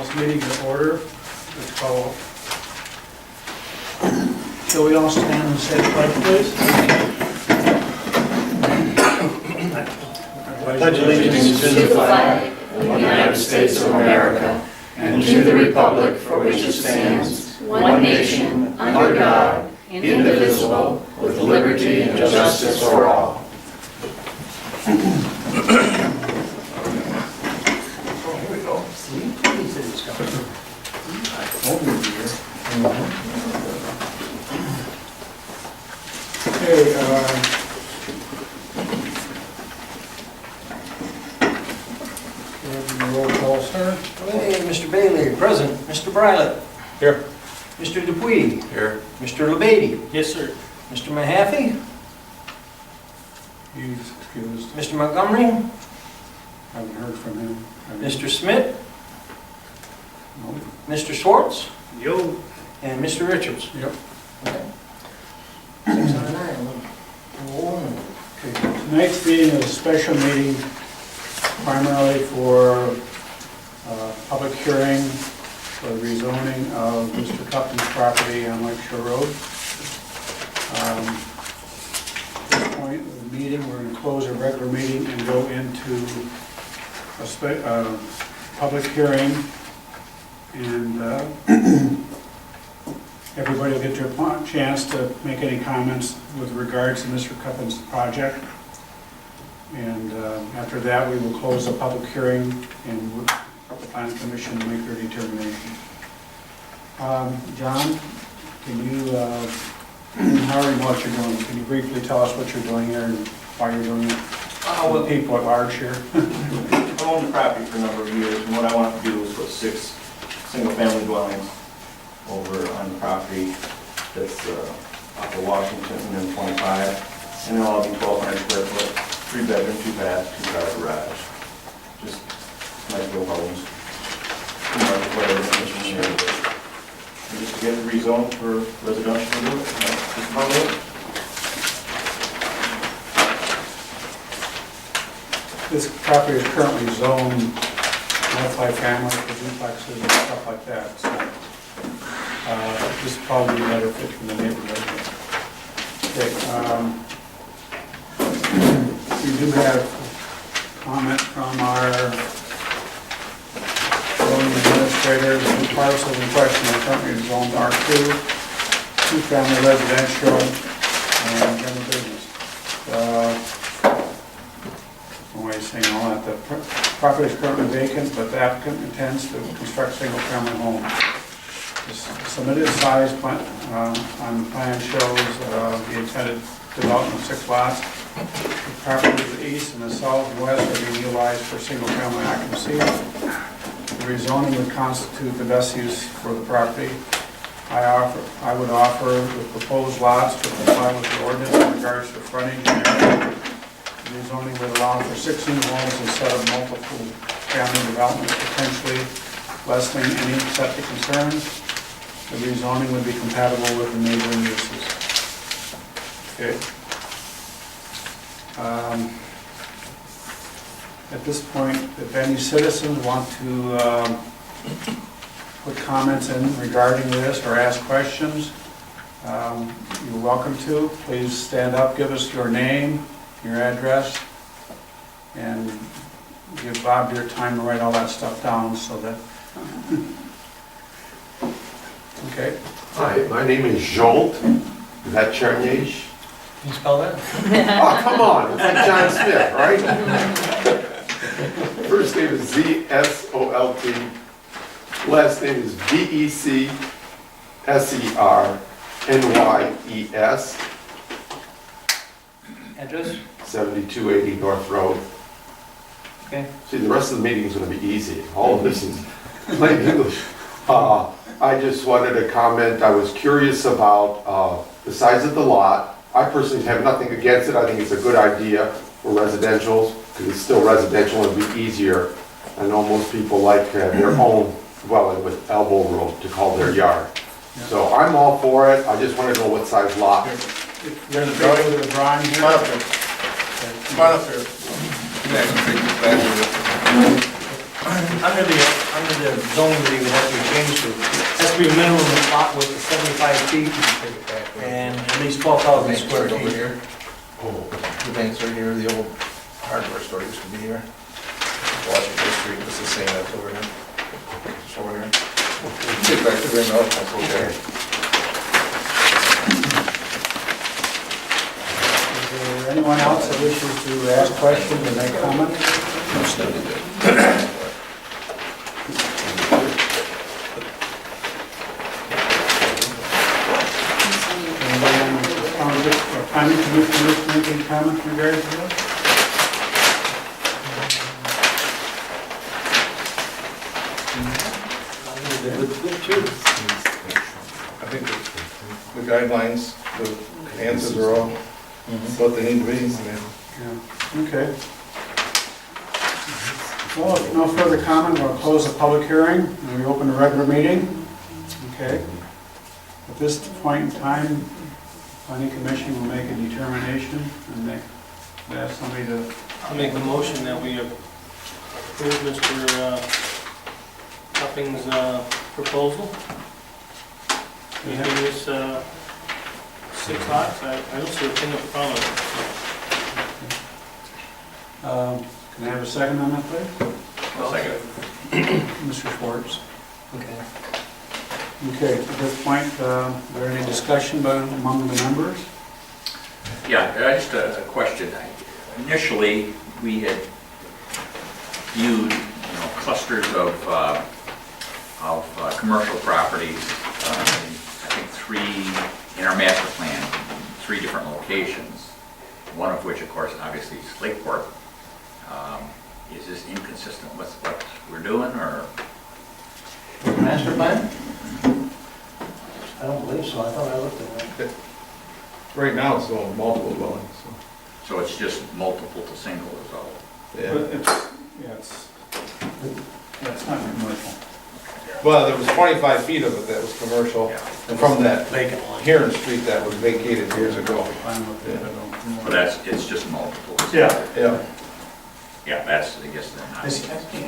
this meeting in order. Let's call. Shall we all stand and say the pledge, please? Pledge allegiance to the flag of the United States of America and to the republic for which it stands, one nation, under God, indivisible, with liberty and justice for all. Okay, roll call, sir. Hey, Mr. Bailey, present. Mr. Brylant. Here. Mr. Dupuy. Here. Mr. Lebady. Yes, sir. Mr. Mahaffey. He's excused. Mr. Montgomery. Haven't heard from him. Mr. Smith. No. Mr. Schwartz. Yo. And Mr. Richards. Yep. Okay. 609. Okay. Tonight's meeting is a special meeting primarily for public hearing for the rezoning of Mr. Cupton's property on Lake Shore Road. At this point of the meeting, we're going to close a regular meeting and go into a public hearing, and everybody will get their chance to make any comments with regards to Mr. Cupton's project. And after that, we will close the public hearing and the planning commission will make their determination. John, can you, Howard, what you're doing, can you briefly tell us what you're doing here and why you're doing it? Well, People at large here. I've owned the property for a number of years, and what I want to do is put 6 single-family dwellings over on the property that's off of Washington and 25, and they'll all be 1,200 square foot, 3-bedroom, 2-bath, 2-car garage. Just nice little homes. And just to get it rezoned for residential, that's just about it. This property is currently zoned multi-family for duplexes and stuff like that, so this would probably be a better fit for the neighborhood. Okay, we do have comment from our zoning administrator. The parcel in question are currently zoned R2, 2-family residential, and general business. Why is saying all that? The property is currently vacant, but the applicant intends to construct single-family home. The submitted size plan, on the plan shows the intended development of 6 lots. The property to the east and the south and west are being utilized for single-family occupancy. The rezoning would constitute the best use for the property. I would offer the proposed lots to comply with the ordinance in regards to frontage and area. The rezoning would allow for 6 new homes instead of multiple family development, potentially lessening any septic concerns. The rezoning would be compatible with the neighboring uses. Okay. At this point, if any citizens want to put comments in regarding this or ask questions, you're welcome to. Please stand up, give us your name, your address, and give Bob your time to write all that stuff down so that... Okay. Hi, my name is Jolt Vachernage. Can you spell that? Oh, come on, it's like John Smith, right? First name is Z-S-O-L-T. Last name is V-E-C-S-E-R-N-Y-E-S. Address? 7280 North Road. Okay. See, the rest of the meeting is going to be easy. All of this is plain English. I just wanted to comment. I was curious about the size of the lot. I personally have nothing against it. I think it's a good idea for residentials because it's still residential and it'd be easier. I know most people like their own dwelling with elbow room to call their yard. Yeah. So I'm all for it. I just want to know what size lot. You're the drawing with the drawing here? Come on up here. Under the zoning that you would have to change to, has to be a minimum lot width of 75 feet and at least 12,000 square Over feet. here. The bank's right here, the old hardware store used to be here. Washington Street was the same as over here. Just over here. Get back to the ring, that's okay. Is there anyone else that wishes to ask questions or make comments? Planning Commission wish to make any comments regarding this? I think the guidelines, the answers are all what they need to be. I mean, Yeah, okay. Well, if no further comment, we'll close the public hearing and we open the regular meeting. Okay. At this point in time, planning commission will make a determination and ask somebody to, I'll make a motion that we approve Mr. Cupping's proposal. He gives us 6 lots. I don't see a thing up front of can I have a second on that, please? I'll second it. Mr. Schwartz. it. Okay. Okay, at this point, is there any discussion among the members? Yeah, just a question. Initially, we had viewed, clusters of commercial properties, I think 3 in our master plan, 3 different locations, one of which, of course, obviously is Lakeport. Is this inconsistent with what we're doing, or? Master plan? I don't believe so. I thought I looked at that. right now it's all multiple dwellings, so. So it's just multiple to single is all? Yeah. It's not commercial. Well, there was 25 feet of it that was commercial, Yeah. and from that Vacant one. Heron Street that was vacated years ago. Fine with it, I don't- But it's just multiple? Yeah. Yeah, that's, I guess, then not.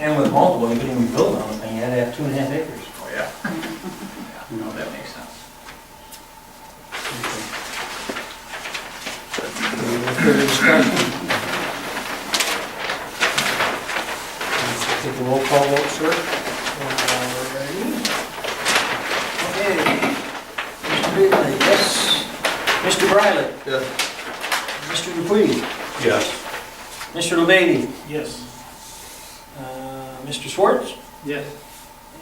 And with multiple, you couldn't even build on it, and you had to have 2.5 acres. Oh, yeah. Yeah, that makes sense. Any further discussion? Take a roll call vote, sir. Okay. Mr. Bailey, yes. Mr. Briley? Yes. Mr. Dupuy? Yes. Mr. Lebedes? Yes. Mr. Schwartz? Yes.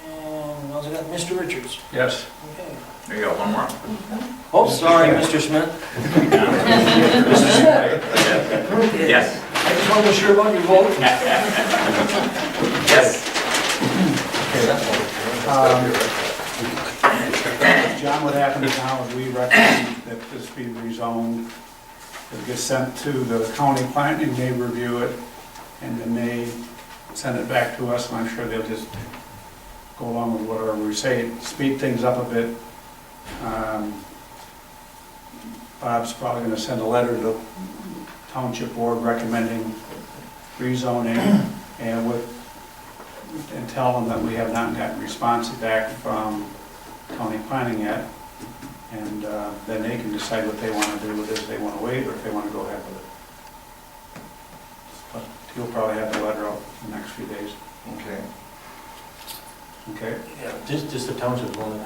And also got Mr. Richards. Yes. Okay. There you go, one more. Oh, sorry, Mr. Smith. Yes. I just want to be sure about your vote. Yes. John, what happens now is we recommend that this be rezoned. It gets sent to the county planning, they review it, and then they send it back to us, and I'm sure they'll just go along with whatever we say, speed things up a bit. Bob's probably gonna send a letter to the township board recommending rezoning and tell them that we have not gotten response back from county planning yet. And then they can decide what they want to do with this, if they want to wait or if they want to go ahead with it. But he'll probably have the letter out in the next few days. Okay. Okay? Yeah, just the township board,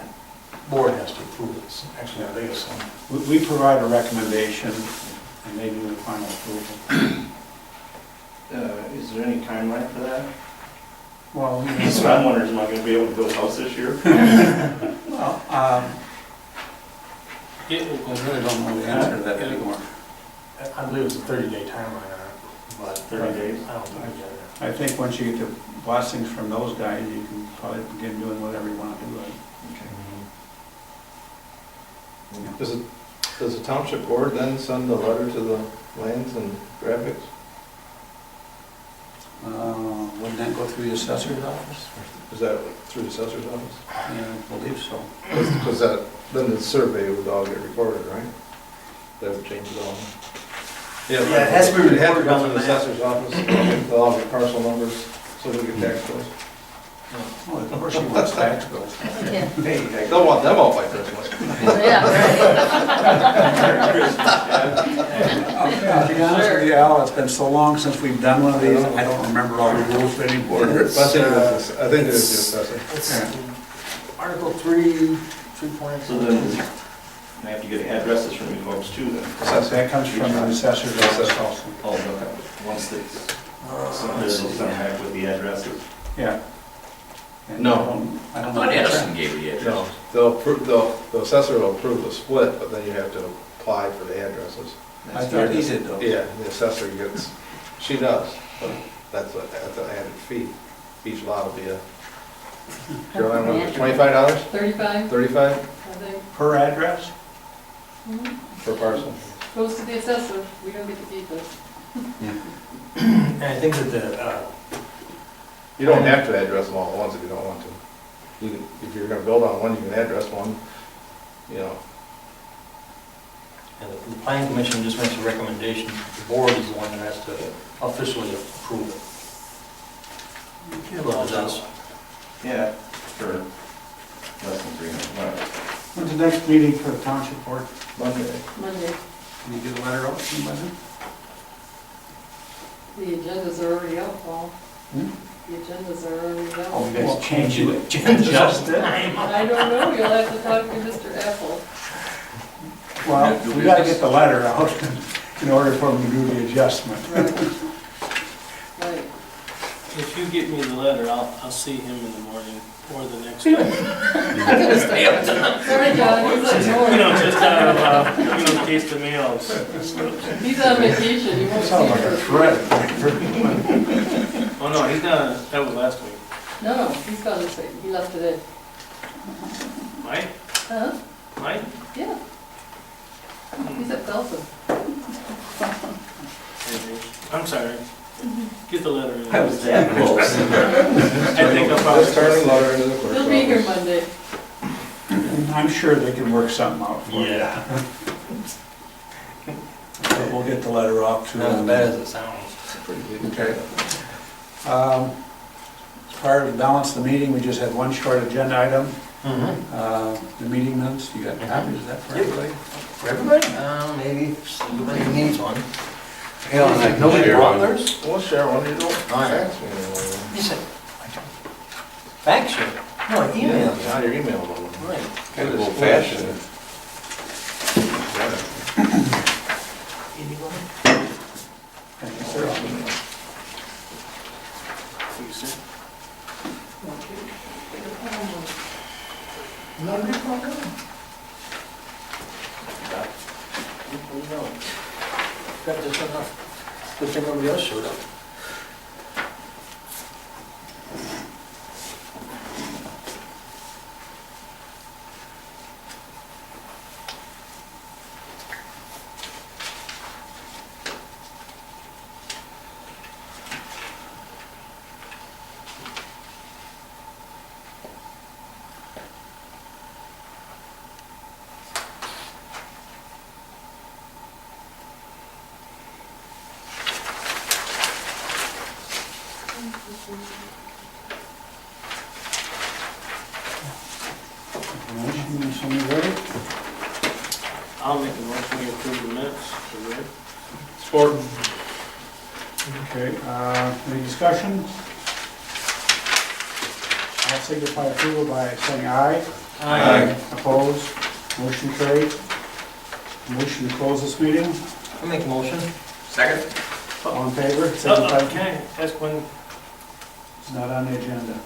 board has to approve it. Actually, I think it's, We provide a recommendation and they do the final approval. Is there any timeline for that? Well, That's what I'm wondering, am I gonna be able to build a house this year? well, I really don't know the answer to that anymore. I believe it's a 30-day timeline on it, but 30 days? I don't think I get it. I think once you get the blessings from those guys, you can probably begin doing whatever you want to do. Does the township board then send a letter to the lands and graphics? Wouldn't that go through the assessor's office? Is that through the assessor's office? Yeah, I believe so. Because that, then the survey would all get recorded, right? That would change it all. Yeah, it has to be It'd have recorded go on to the the map. assessor's office, they'll all get parcel numbers, So we get tax bills. Oh, of course she wants tax bills. Yeah, Hey, I don't want them out by Christmas. yeah, To be honest with you, Al, it's been so long since we've done one of these, I don't remember all the rules anymore. I think it is the assessor. Article 3, 3.0. So then, I have to get addresses from you folks too then. That comes from the assessor's office also. Oh, okay. Once they, somebody will send back with the addresses. Yeah. And No. I don't know. But Edison gave you the address. No, the assessor will approve the split, but then you have to apply for the addresses. I thought he did though. Yeah, the assessor gets, she does, but that's an added fee. Each lot will be a, Caroline, what, $25? 35, 35 I think. Per address? per parcel? Goes to the assessor, we don't get to keep it. And I think that the, You don't have to address them all at once if you don't want to. You can, if you're gonna build on one, you can address one, you know. and the planning commission just makes a recommendation, the board is the one that has to officially approve it. Well, it does. Yeah, for less than 300 bucks. When's the next meeting for the township board? Monday. Monday, Can you get a letter out to them? the agendas are already out, Paul. Hmm? The agendas are already Oh, out. you guys changed it. Just it? I don't know, you'll have to talk to Mr. Apple. Well, we gotta get the letter out in order for them to do the adjustment. Right. If you get me the letter, I'll see him in the morning or the next day. Sorry, John, he's like, You know, just out of, in case the mails. he's on vacation, he won't Sounds like a see threat. Oh, no, he's not, that was last week. No, he's gone this week, he left today. Mike? Huh? Mike? Yeah. He's at Belton. I'm sorry. Get the letter in. I was that close. I think I'll probably. Just turn the letter into the clerk's He'll be here office. Monday. I'm sure they can work something out for you. Yeah. But we'll get the letter off to Not as them. bad as it sounds. Okay. As far as balance the meeting, we just had one short agenda item. The meeting minutes, you got copies of that for everybody? For everybody? Maybe, if somebody needs one. Nobody Share brought one. theirs? We'll share one, you don't Alright. fax me anymore. He said, fax you? No, email you. Now you're emailing them. Right. Kind of old fashioned. Thank you, sir. You sir? Got just enough. Good thing nobody else showed up. Information, somebody ready? I'll make a motion to approve the minutes. So ready? Sport. Okay, any discussion? I'll signify approval by saying aye. Opposed? Motion carried. Motion to close this meeting. I'll make a motion. Second? All in favor? Signify. Can I ask when It's not on the agenda.